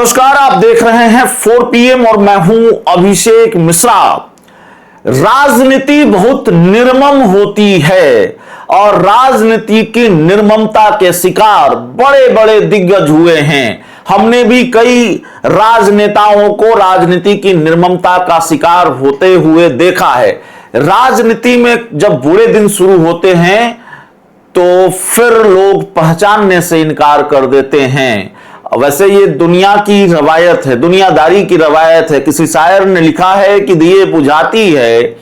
नमस्कार, आप देख रहे हैं 4 PM और मैं हूं अभिषेक मिश्रा। राजनीति बहुत निर्मम होती है और राजनीति की निर्ममता के शिकार बड़े बड़े दिग्गज हुए हैं। हमने भी कई राजनेताओं को राजनीति की निर्ममता का शिकार होते हुए देखा है। राजनीति में जब बुरे दिन शुरू होते हैं तो फिर लोग पहचानने से इनकार कर देते हैं। वैसे ये दुनिया की रवायत है, दुनियादारी की रवायत है। किसी शायर ने लिखा है कि दिए बुझाती है,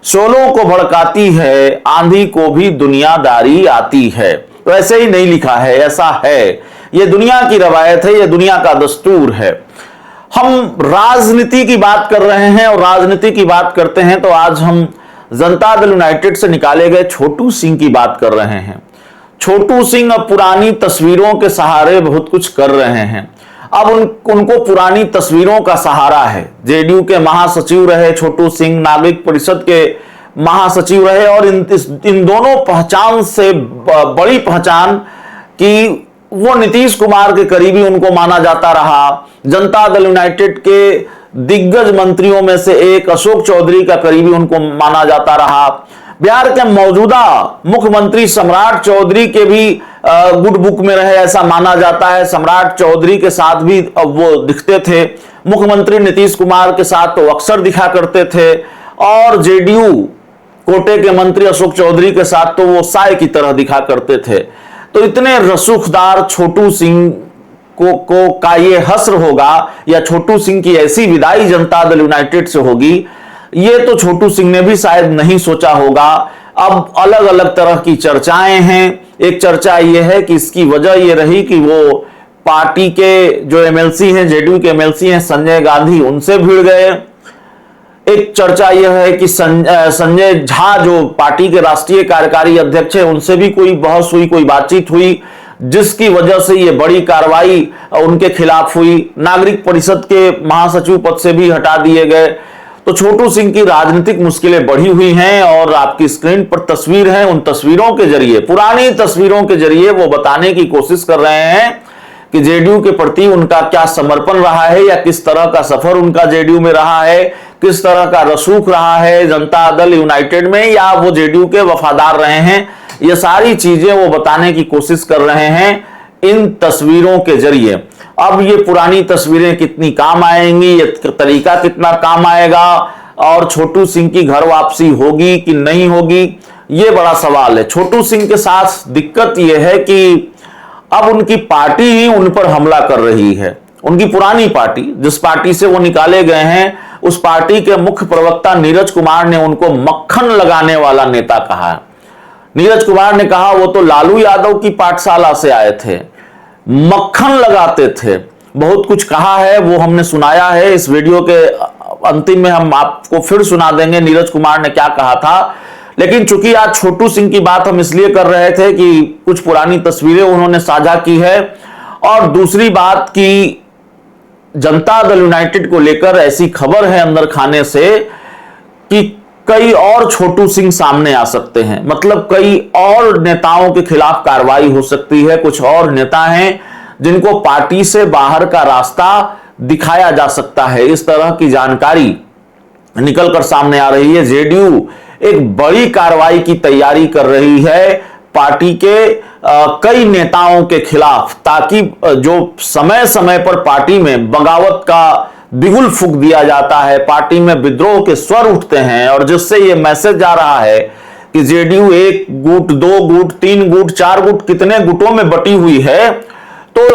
शोलों को भड़काती है, आंधी को भी दुनियादारी आती है। वैसे ही नहीं लिखा है, ऐसा है। ये दुनिया की रवायत है, ये दुनिया का दस्तूर है। हम राजनीति की बात कर रहे हैं और राजनीति की बात करते हैं तो आज हम जनता दल यूनाइटेड से निकाले गए छोटू सिंह की बात कर रहे हैं। छोटू सिंह अब पुरानी तस्वीरों के सहारे बहुत कुछ कर रहे हैं। अब उनको पुरानी तस्वीरों का सहारा है। जेडीयू के महासचिव रहे छोटू सिंह, नागरिक परिषद के महासचिव रहे और इन दोनों पहचान से बड़ी पहचान कि वो नीतीश कुमार के करीबी उनको माना जाता रहा। जनता दल यूनाइटेड के दिग्गज मंत्रियों में से एक अशोक चौधरी का करीबी उनको माना जाता रहा। बिहार के मौजूदा मुख्यमंत्री सम्राट चौधरी के भी गुड बुक में रहे, ऐसा माना जाता है। सम्राट चौधरी के साथ भी वो दिखते थे, मुख्यमंत्री नीतीश कुमार के साथ तो अक्सर दिखा करते थे और जेडीयू कोटे के मंत्री अशोक चौधरी के साथ तो वो साय की तरह दिखा करते थे। तो इतने रसूखदार छोटू सिंह का ये हस्र होगा या छोटू सिंह की ऐसी विदाई जनता दल यूनाइटेड से होगी, ये तो छोटू सिंह ने भी शायद नहीं सोचा होगा। अब अलग अलग तरह की चर्चाएं हैं। एक चर्चा ये है कि इसकी वजह ये रही कि वो पार्टी के जो एमएलसी हैं, जेडीयू के एमएलसी हैं संजय गांधी, उनसे भिड़ गए। एक चर्चा यह है कि संजय झा जो पार्टी के राष्ट्रीय कार्यकारी अध्यक्ष है, उनसे भी कोई बहस हुई, कोई बातचीत हुई, जिसकी वजह से ये बड़ी कार्रवाई उनके खिलाफ हुई। नागरिक परिषद के महासचिव पद से भी हटा दिए गए। तो छोटू सिंह की राजनीतिक मुश्किलें बढ़ी हुई हैं और आपकी स्क्रीन पर तस्वीर है। उन तस्वीरों के जरिए, पुरानी तस्वीरों के जरिए वो बताने की कोशिश कर रहे हैं कि जेडीयू के प्रति उनका क्या समर्पण रहा है या किस तरह का सफर उनका जेडीयू में रहा है, किस तरह का रसूख रहा है जनता दल यूनाइटेड में, या वो जेडीयू के वफादार रहे हैं। ये सारी चीजें वो बताने की कोशिश कर रहे हैं इन तस्वीरों के जरिए। अब ये पुरानी तस्वीरें कितनी काम आएंगी, ये तरीका कितना काम आएगा और छोटू सिंह की घर वापसी होगी कि नहीं होगी, ये बड़ा सवाल है। छोटू सिंह के साथ दिक्कत ये है कि अब उनकी पार्टी ही उन पर हमला कर रही है। उनकी पुरानी पार्टी, जिस पार्टी से वो निकाले गए हैं, उस पार्टी के मुख्य प्रवक्ता नीरज कुमार ने उनको मक्खन लगाने वाला नेता कहा। नीरज कुमार ने कहा वो तो लालू यादव की पाठशाला से आए थे, मक्खन लगाते थे। बहुत कुछ कहा है, वो हमने सुनाया है। इस वीडियो के अंतिम में हम आपको फिर सुना देंगे नीरज कुमार ने क्या कहा था। लेकिन चूंकि आज छोटू सिंह की बात हम इसलिए कर रहे थे कि कुछ पुरानी तस्वीरें उन्होंने साझा की है और दूसरी बात कि जनता दल यूनाइटेड को लेकर ऐसी खबर है अंदर खाने से कि कई और छोटू सिंह सामने आ सकते हैं। मतलब कई और नेताओं के खिलाफ कार्रवाई हो सकती है। कुछ और नेता हैं जिनको पार्टी से बाहर का रास्ता दिखाया जा सकता है। इस तरह की जानकारी निकलकर सामने आ रही है। जेडीयू एक बड़ी कार्रवाई की तैयारी कर रही है पार्टी के कई नेताओं के खिलाफ, ताकि जो समय समय पर पार्टी में बगावत का बिगुल फूंक दिया जाता है, पार्टी में विद्रोह के स्वर उठते हैं और जिससे यह मैसेज जा रहा है कि जेडीयू 1 गुट, 2 गुट, 3 गुट, 4 गुट, कितने गुटों में बटी हुई है। तो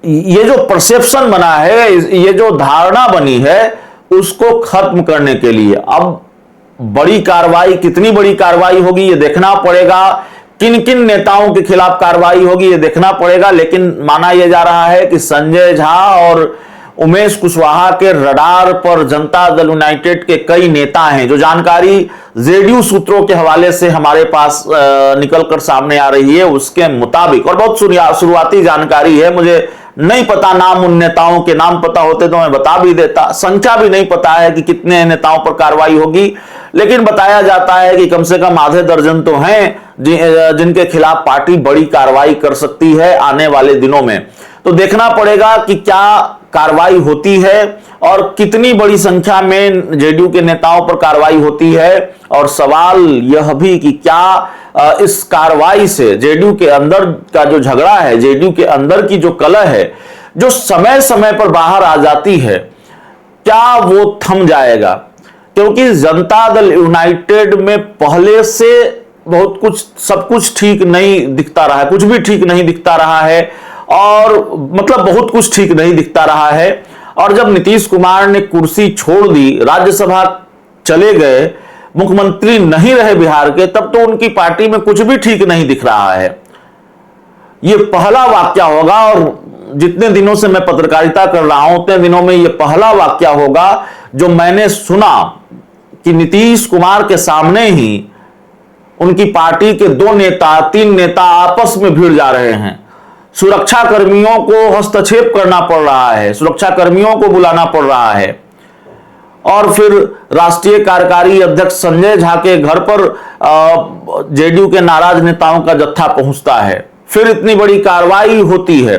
ये जो परसेप्शन बना है, ये जो धारणा बनी है, उसको खत्म करने के लिए अब बड़ी कार्रवाई, कितनी बड़ी कार्रवाई होगी ये देखना पड़ेगा। किन किन नेताओं के खिलाफ कार्रवाई होगी ये देखना पड़ेगा। लेकिन माना यह जा रहा है कि संजय झा और उमेश कुशवाहा के रडार पर जनता दल यूनाइटेड के कई नेता हैं। जो जानकारी जेडीयू सूत्रों के हवाले से हमारे पास निकलकर सामने आ रही है, उसके मुताबिक, और बहुत शुरुआती जानकारी है, मुझे नहीं पता नाम, उन नेताओं के नाम पता होते तो मैं बता भी देता। संख्या भी नहीं पता है कि कितने नेताओं पर कार्रवाई होगी, लेकिन बताया जाता है कि कम से कम आधे दर्जन तो हैं जिनके खिलाफ पार्टी बड़ी कार्रवाई कर सकती है आने वाले दिनों में। तो देखना पड़ेगा कि क्या कार्रवाई होती है और कितनी बड़ी संख्या में जेडीयू के नेताओं पर कार्रवाई होती है। और सवाल यह भी कि क्या इस कार्रवाई से जेडीयू के अंदर का जो झगड़ा है, जेडीयू के अंदर की जो कलह है, जो समय समय पर बाहर आ जाती है, क्या वो थम जाएगा? क्योंकि जनता दल यूनाइटेड में पहले से बहुत कुछ, सब कुछ ठीक नहीं दिखता रहा है, कुछ भी ठीक नहीं दिखता रहा है, और मतलब बहुत कुछ ठीक नहीं दिखता रहा है। और जब नीतीश कुमार ने कुर्सी छोड़ दी, राज्यसभा चले गए, मुख्यमंत्री नहीं रहे बिहार के, तब तो उनकी पार्टी में कुछ भी ठीक नहीं दिख रहा है। ये पहला वाक्य होगा, और जितने दिनों से मैं पत्रकारिता कर रहा हूं उतने दिनों में यह पहला वाक्य होगा जो मैंने सुना कि नीतीश कुमार के सामने ही उनकी पार्टी के 2 नेता 3 नेता आपस में भिड़ जा रहे हैं। सुरक्षा कर्मियों को हस्तक्षेप करना पड़ रहा है, सुरक्षा कर्मियों को बुलाना पड़ रहा है, और फिर राष्ट्रीय कार्यकारी अध्यक्ष संजय झा के घर पर जेडीयू के नाराज नेताओं का जत्था पहुंचता है, फिर इतनी बड़ी कार्रवाई होती है।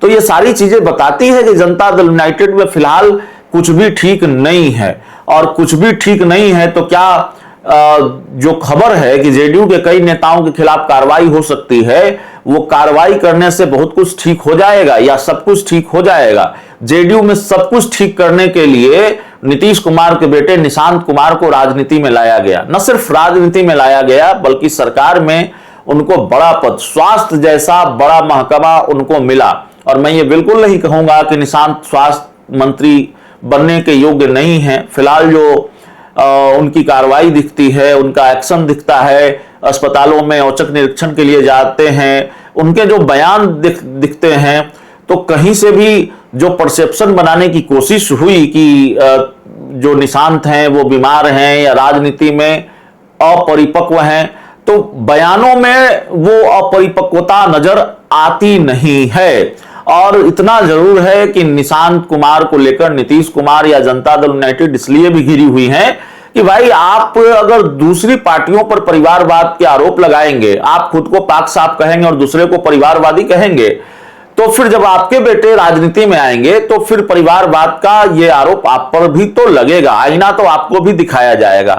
तो ये सारी चीजें बताती है कि जनता दल यूनाइटेड में फिलहाल कुछ भी ठीक नहीं है। और कुछ भी ठीक नहीं है तो क्या जो खबर है कि जेडीयू के कई नेताओं के खिलाफ कार्रवाई हो सकती है, वो कार्रवाई करने से बहुत कुछ ठीक हो जाएगा या सब कुछ ठीक हो जाएगा? जेडीयू में सब कुछ ठीक करने के लिए नीतीश कुमार के बेटे निशांत कुमार को राजनीति में लाया गया। न सिर्फ राजनीति में लाया गया बल्कि सरकार में उनको बड़ा पद, स्वास्थ्य जैसा बड़ा महकमा उनको मिला। और मैं ये बिल्कुल नहीं कहूंगा कि निशांत स्वास्थ्य मंत्री बनने के योग्य नहीं है। फिलहाल जो उनकी कार्रवाई दिखती है, उनका एक्शन दिखता है, अस्पतालों में औचक निरीक्षण के लिए जाते हैं, उनके जो बयान दिखते हैं, तो कहीं से भी जो परसेप्शन बनाने की कोशिश हुई कि जो निशांत हैं वो बीमार हैं या राजनीति में अपरिपक्व हैं, तो बयानों में वो अपरिपक्वता नजर आती नहीं है। और इतना जरूर है कि निशांत कुमार को लेकर नीतीश कुमार या जनता दल यूनाइटेड इसलिए भी घिरी हुई है कि भाई आप अगर दूसरी पार्टियों पर परिवारवाद के आरोप लगाएंगे, आप खुद को पाक साफ कहेंगे और दूसरे को परिवारवादी कहेंगे, तो फिर जब आपके बेटे राजनीति में आएंगे तो फिर परिवारवाद का ये आरोप आप पर भी तो लगेगा, आईना तो आपको भी दिखाया जाएगा।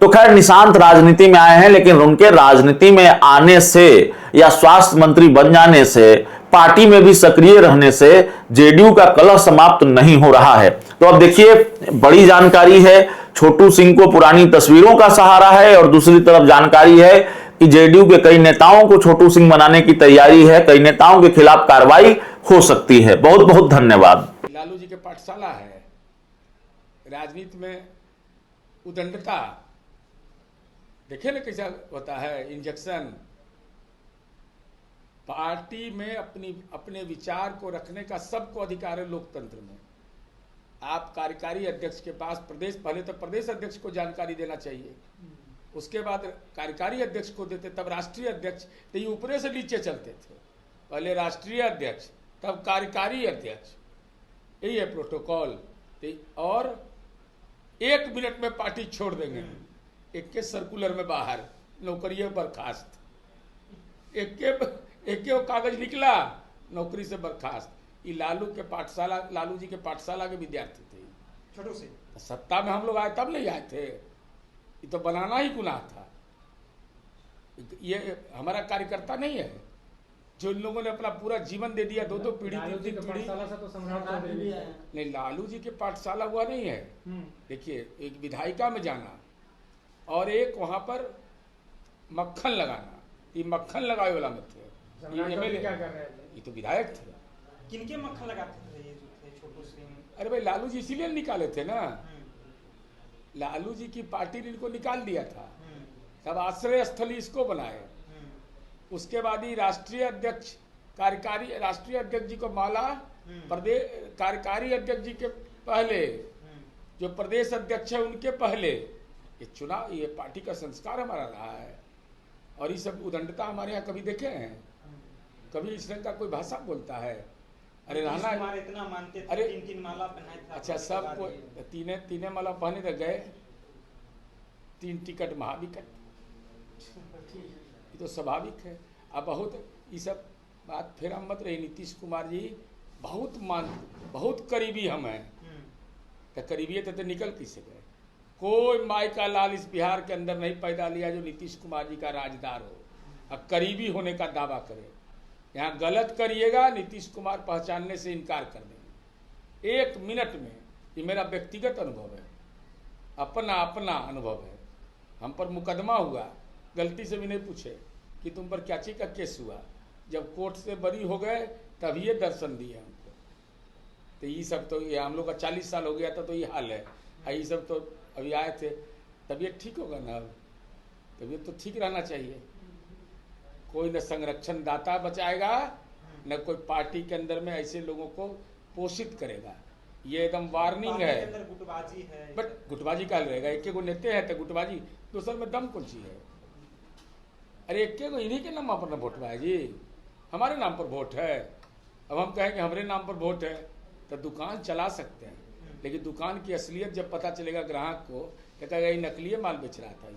तो खैर निशांत राजनीति में आए हैं, लेकिन उनके राजनीति में आने से या स्वास्थ्य मंत्री बन जाने से, पार्टी में भी सक्रिय रहने से जेडीयू का कलह समाप्त नहीं हो रहा है। तो अब देखिए, बड़ी जानकारी है, छोटू सिंह को पुरानी तस्वीरों का सहारा है, और दूसरी तरफ जानकारी है कि जेडीयू के कई नेताओं को छोटू सिंह बनाने की तैयारी है, कई नेताओं के खिलाफ कार्रवाई हो सकती है। बहुत बहुत धन्यवाद। लालू जी के पाठशाला है, राजनीति में उदंडता देखे ना कैसा होता है, इंजेक्शन। पार्टी में अपने विचार को रखने का सबको अधिकार है लोकतंत्र में। आप कार्यकारी अध्यक्ष के पास पहले तो प्रदेश अध्यक्ष को जानकारी देना चाहिए, उसके बाद कार्यकारी अध्यक्ष को देते, तब राष्ट्रीय अध्यक्ष। तो ये ऊपरे से नीचे चलते थे, पहले राष्ट्रीय अध्यक्ष तब कार्यकारी अध्यक्ष, यही है प्रोटोकॉल। और 1 मिनट में पार्टी छोड़ देंगे, एक के सर्कुलर में बाहर, नौकरियों बर्खास्त, एक के कागज निकला नौकरी से बर्खास्त। ये लालू जी के पाठशाला के विद्यार्थी थे छोटू से। सत्ता में हम लोग आए तब नहीं आए थे, ये तो बनाना ही गुनाह था। ये हमारा कार्यकर्ता नहीं है जो इन लोगों ने अपना पूरा जीवन दे दिया, 2-2 पीढ़ी 3-3 पीढ़ी। नहीं, लालू जी के पाठशाला हुआ नहीं है। देखिए, एक विधायिका में जाना और एक वहां पर मक्खन लगाना, ये मक्खन लगाए वाला में थे, ये तो विधायक थे। किनके मक्खन लगाते थे ये जो थे छोटू सिंह? अरे भाई, लालू जी इसीलिए निकाले थे ना, लालू जी की पार्टी ने इनको निकाल दिया था, तब आश्रय स्थली इसको बनाए। उसके बाद ही राष्ट्रीय अध्यक्ष राष्ट्रीय अध्यक्ष जी को माला, प्रदेश कार्यकारी अध्यक्ष जी के पहले जो प्रदेश अध्यक्ष है उनके पहले ये चुनाव, ये पार्टी का संस्कार हमारा रहा है। और ये सब उदंडता हमारे यहाँ कभी देखे हैं? कभी इस रंग का कोई भाषा बोलता है? अरे रहना इतना मानते थे, अरे 3-3 माला पहनाए थे। अच्छा, सब तीने माला पहने तो गए, 3 टिकट महाविकट, ये तो स्वाभाविक है। अब बहुत ये सब बात फिर हम मत रही। नीतीश कुमार जी बहुत करीबी हम हैं। तो करीबी तो निकल किसे गए? कोई माई का लाल इस बिहार के अंदर नहीं पैदा लिया जो नीतीश कुमार जी का राजदार हो और करीबी होने का दावा करे। यहाँ गलत करिएगा, नीतीश कुमार पहचानने से इनकार कर देंगे 1 मिनट में। ये मेरा व्यक्तिगत अनुभव है, अपना अनुभव है। हम पर मुकदमा हुआ, गलती से भी नहीं पूछे कि तुम पर क्या चीज का केस हुआ। जब कोर्ट से बरी हो गए तभी ये दर्शन दिए हमको। तो ये सब तो ये हम लोग का 40 साल हो गया था, तो ये हाल है। ये सब तो अभी आए थे, तबीयत ठीक होगा ना? अब तबीयत तो ठीक रहना चाहिए। कोई न संरक्षण दाता बचाएगा, न कोई पार्टी के अंदर में ऐसे लोगों को पोषित करेगा। ये एकदम वार्निंग है। गुटबाजी है, बट गुटबाजी का रहेगा? एक गो नेते हैं तो गुटबाजी, दूसर में दम कौन सी है? अरे एक गो इन्हीं के नाम पर वोट है जी, हमारे नाम पर वोट है। अब हम कहें कि हमारे नाम पर वोट है तो दुकान चला सकते हैं, लेकिन दुकान की असलियत जब पता चलेगा ग्राहक को, तो कहेगा ये नकली माल बेच रहा था। ये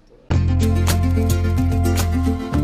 तो